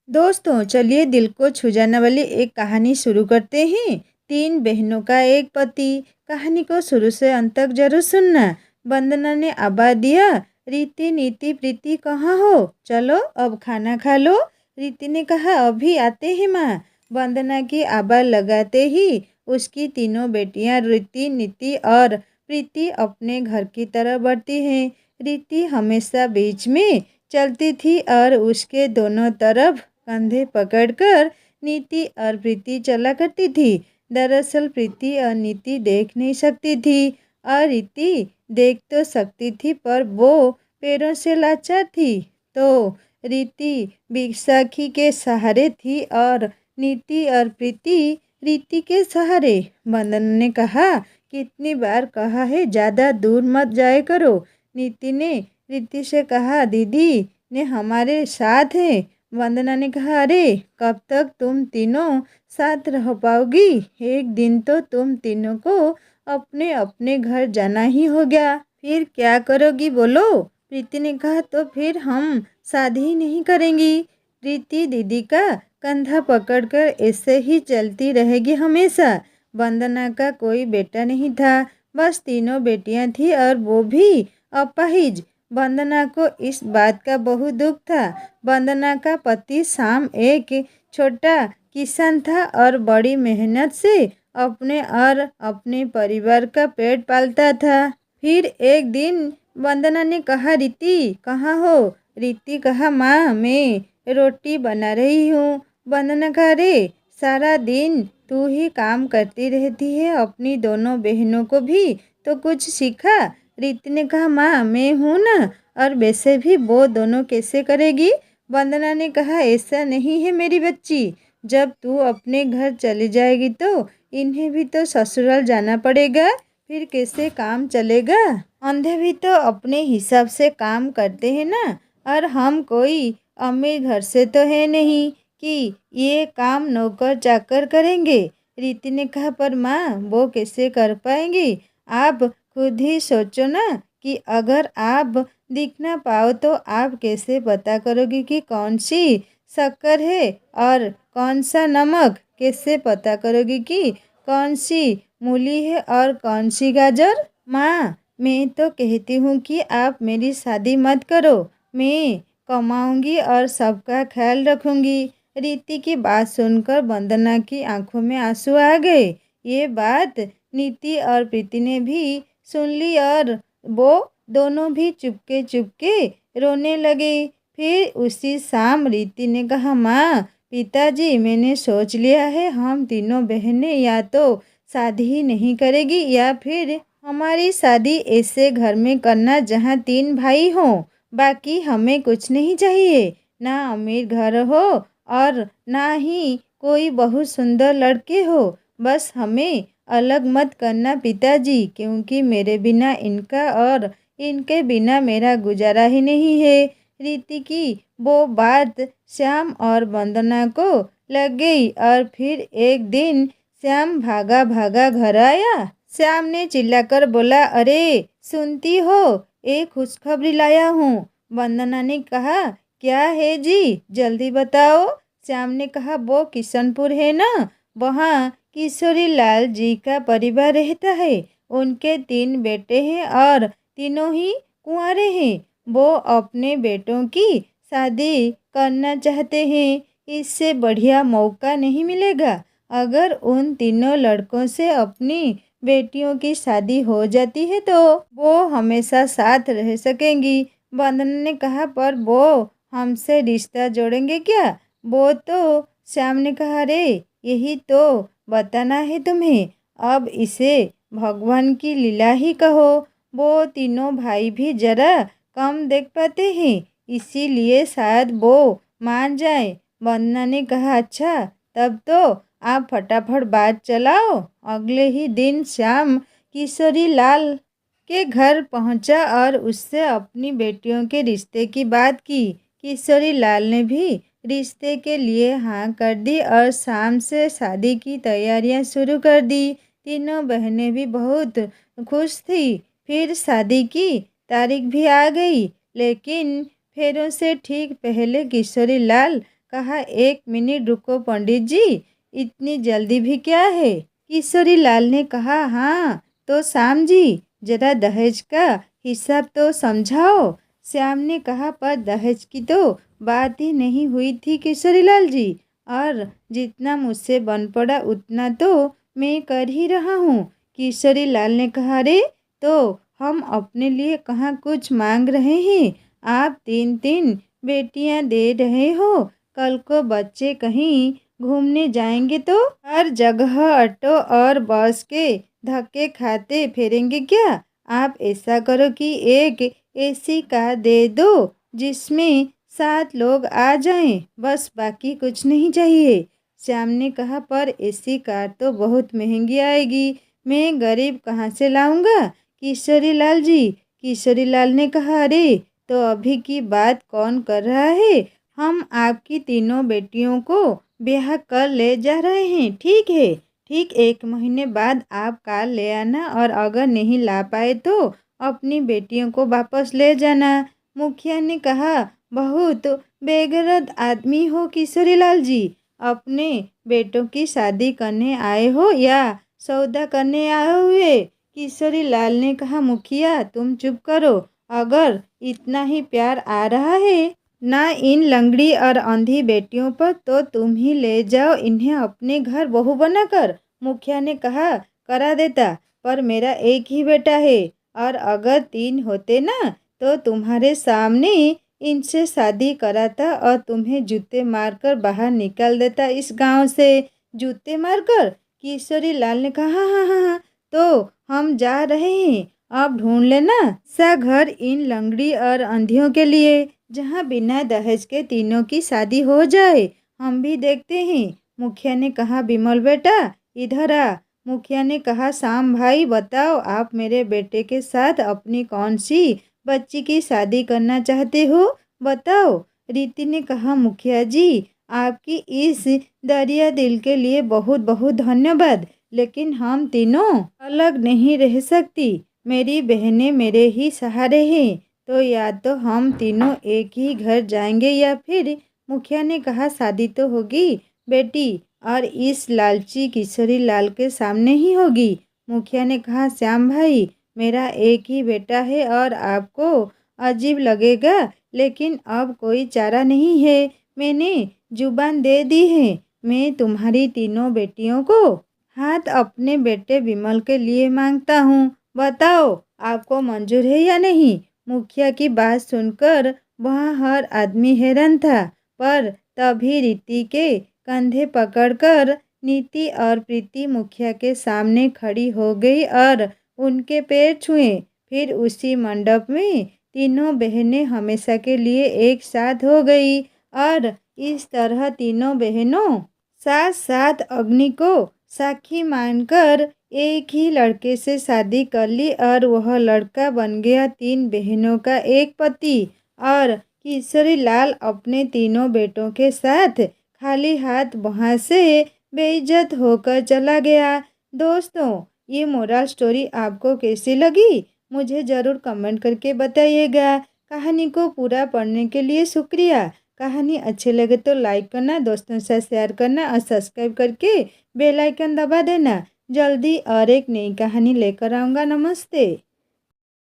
दोस्तों चलिए दिल को छू जाने वाली एक कहानी शुरू करते हैं। तीन बहनों का एक पति। कहानी को शुरू से अंत तक जरूर सुनना। वंदना ने आवाज दिया, रीति नीति प्रीति कहाँ हो? चलो अब खाना खा लो। रीति ने कहा, अभी आते हैं माँ। वंदना की आवाज लगाते ही उसकी तीनों बेटियां रीति नीति और प्रीति अपने घर की तरफ बढ़ती हैं। रीति हमेशा बीच में चलती थी और उसके दोनों तरफ कंधे पकड़कर नीति और प्रीति चला करती थी। दरअसल प्रीति और नीति देख नहीं सकती थी और रीति देख तो सकती थी, पर वो पैरों से लाचार थी। तो रीति बैसाखी के सहारे थी और नीति और प्रीति रीति के सहारे। वंदना ने कहा, कितनी बार कहा है ज़्यादा दूर मत जाए करो। नीति ने रीति से कहा, दीदी ने हमारे साथ है। वंदना ने कहा, अरे कब तक तुम तीनों साथ रह पाओगी? एक दिन तो तुम तीनों को अपने अपने घर जाना ही होगा। फिर क्या करोगी बोलो? प्रीति ने कहा, तो फिर हम शादी ही नहीं करेंगी। प्रीति दीदी का कंधा पकड़कर ऐसे ही चलती रहेगी हमेशा। वंदना का कोई बेटा नहीं था, बस तीनों बेटियां थी और वो भी अपाहिज। वंदना को इस बात का बहुत दुख था। वंदना का पति शाम एक छोटा किसान था और बड़ी मेहनत से अपने और अपने परिवार का पेट पालता था। फिर एक दिन वंदना ने कहा, रीति कहाँ हो? रीति कहा, माँ मैं रोटी बना रही हूँ। वंदना कहा, अरे सारा दिन तू ही काम करती रहती है, अपनी दोनों बहनों को भी तो कुछ सिखा। रीति ने कहा, माँ मैं हूँ ना, और वैसे भी वो दोनों कैसे करेगी? वंदना ने कहा, ऐसा नहीं है मेरी बच्ची, जब तू अपने घर चली जाएगी तो इन्हें भी तो ससुराल जाना पड़ेगा, फिर कैसे काम चलेगा? अंधे भी तो अपने हिसाब से काम करते हैं ना, और हम कोई अमीर घर से तो है नहीं कि ये काम नौकर चाकर करेंगे। रीति ने कहा, पर माँ वो कैसे कर पाएंगी? आप खुद ही सोचो ना कि अगर आप दिख ना पाओ तो आप कैसे पता करोगी कि कौन सी शक्कर है और कौन सा नमक? कैसे पता करोगी कि कौन सी मूली है और कौन सी गाजर? माँ मैं तो कहती हूँ कि आप मेरी शादी मत करो, मैं कमाऊंगी और सबका ख्याल रखूंगी। रीति की बात सुनकर वंदना की आंखों में आंसू आ गए। ये बात नीति और प्रीति ने भी सुन ली और वो दोनों भी चुपके चुपके रोने लगे। फिर उसी शाम रीति ने कहा, माँ पिताजी मैंने सोच लिया है, हम तीनों बहनें या तो शादी ही नहीं करेगी या फिर हमारी शादी ऐसे घर में करना जहाँ तीन भाई हों। बाकी हमें कुछ नहीं चाहिए, ना अमीर घर हो और ना ही कोई बहुत सुंदर लड़के हो। बस हमें अलग मत करना पिताजी, क्योंकि मेरे बिना इनका और इनके बिना मेरा गुजारा ही नहीं है। रीति की वो बात श्याम और वंदना को लग गई और फिर एक दिन श्याम भागा भागा घर आया। श्याम ने चिल्लाकर बोला, अरे सुनती हो, एक खुशखबरी लाया हूँ। वंदना ने कहा, क्या है जी, जल्दी बताओ। श्याम ने कहा, वो किशनपुर है ना, वहाँ किशोरी लाल जी का परिवार रहता है। उनके तीन बेटे हैं और तीनों ही कुंवारे हैं। वो अपने बेटों की शादी करना चाहते हैं। इससे बढ़िया मौका नहीं मिलेगा। अगर उन तीनों लड़कों से अपनी बेटियों की शादी हो जाती है तो वो हमेशा साथ रह सकेंगी। वंदना ने कहा, पर वो हमसे रिश्ता जोड़ेंगे क्या? वो तो श्याम ने कहा, अरे यही तो बताना है तुम्हें, अब इसे भगवान की लीला ही कहो। वो तीनों भाई भी जरा कम देख पाते हैं, इसीलिए शायद वो मान जाए। वंदना ने कहा, अच्छा तब तो आप फटाफट बात चलाओ। अगले ही दिन श्याम किशोरी लाल के घर पहुंचा और उससे अपनी बेटियों के रिश्ते की बात की। किशोरी लाल ने भी रिश्ते के लिए हाँ कर दी और शाम से शादी की तैयारियां शुरू कर दी। तीनों बहनें भी बहुत खुश थी। फिर शादी की तारीख भी आ गई, लेकिन फेरों से ठीक पहले किशोरी लाल कहा, 1 मिनट रुको पंडित जी, इतनी जल्दी भी क्या है? किशोरी लाल ने कहा, हाँ तो श्याम जी, जरा दहेज का हिसाब तो समझाओ। श्याम ने कहा, पर दहेज की तो बात ही नहीं हुई थी किशोरी लाल जी, और जितना मुझसे बन पड़ा उतना तो मैं कर ही रहा हूँ। किशोरी लाल ने कहा, अरे तो हम अपने लिए कहाँ कुछ मांग रहे हैं, आप 3-3 बेटियां दे रहे हो। कल को बच्चे कहीं घूमने जाएंगे तो हर जगह ऑटो और बस के धक्के खाते फिरेंगे क्या? आप ऐसा करो कि एक एसी कार दे दो जिसमें 7 लोग आ जाएं, बस बाकी कुछ नहीं चाहिए। श्याम ने कहा, पर एसी कार तो बहुत महंगी आएगी, मैं गरीब कहाँ से लाऊंगा किशोरी लाल जी? किशोरी लाल ने कहा, अरे तो अभी की बात कौन कर रहा है? हम आपकी तीनों बेटियों को ब्याह कर ले जा रहे हैं, ठीक है? ठीक 1 महीने बाद आप कार ले आना, और अगर नहीं ला पाए तो अपनी बेटियों को वापस ले जाना। मुखिया ने कहा, बहुत बेगैरत आदमी हो किशोरी लाल जी, अपने बेटों की शादी करने आए हो या सौदा करने आए हुए? किशोरी लाल ने कहा, मुखिया तुम चुप करो, अगर इतना ही प्यार आ रहा है ना इन लंगड़ी और अंधी बेटियों पर, तो तुम ही ले जाओ इन्हें अपने घर बहू बनाकर। मुखिया ने कहा, करा देता, पर मेरा एक ही बेटा है, और अगर 3 होते ना तो तुम्हारे सामने इनसे शादी कराता और तुम्हें जूते मारकर बाहर निकाल देता इस गांव से। जूते मारकर? किशोरी लाल ने कहा, हाँ हाँ हाँ हाँ, तो हम जा रहे हैं, अब ढूंढ लेना सा घर इन लंगड़ी और अंधियों के लिए, जहाँ बिना दहेज के तीनों की शादी हो जाए, हम भी देखते हैं। मुखिया ने कहा, बिमल बेटा इधर आ। मुखिया ने कहा, श्याम भाई बताओ, आप मेरे बेटे के साथ अपनी कौन सी बच्ची की शादी करना चाहते हो, बताओ। रीति ने कहा, मुखिया जी आपकी इस दरिया दिल के लिए बहुत बहुत धन्यवाद, लेकिन हम तीनों अलग नहीं रह सकती, मेरी बहनें मेरे ही सहारे हैं, तो या तो हम तीनों एक ही घर जाएंगे या फिर। मुखिया ने कहा, शादी तो होगी बेटी, और इस लालची किशोरी लाल के सामने ही होगी। मुखिया ने कहा, श्याम भाई मेरा एक ही बेटा है और आपको अजीब लगेगा, लेकिन अब कोई चारा नहीं है, मैंने जुबान दे दी है, मैं तुम्हारी तीनों बेटियों को हाथ अपने बेटे विमल के लिए मांगता हूँ, बताओ आपको मंजूर है या नहीं? मुखिया की बात सुनकर वहाँ हर आदमी हैरान था, पर तभी रीति के कंधे पकड़कर नीति और प्रीति मुखिया के सामने खड़ी हो गई और उनके पैर छुए। फिर उसी मंडप में तीनों बहनें हमेशा के लिए एक साथ हो गई, और इस तरह तीनों बहनों साथ साथ अग्नि को साक्षी मानकर एक ही लड़के से शादी कर ली, और वह लड़का बन गया 3 बहनों का एक पति। और किशोरी लाल अपने तीनों बेटों के साथ खाली हाथ वहाँ से बेइज्जत होकर चला गया। दोस्तों, ये मोरल स्टोरी आपको कैसी लगी मुझे ज़रूर कमेंट करके बताइएगा। कहानी को पूरा पढ़ने के लिए शुक्रिया। कहानी अच्छी लगे तो लाइक करना, दोस्तों से शेयर करना और सब्सक्राइब करके बेल आइकन दबा देना। जल्दी और एक नई कहानी लेकर आऊँगा। नमस्ते।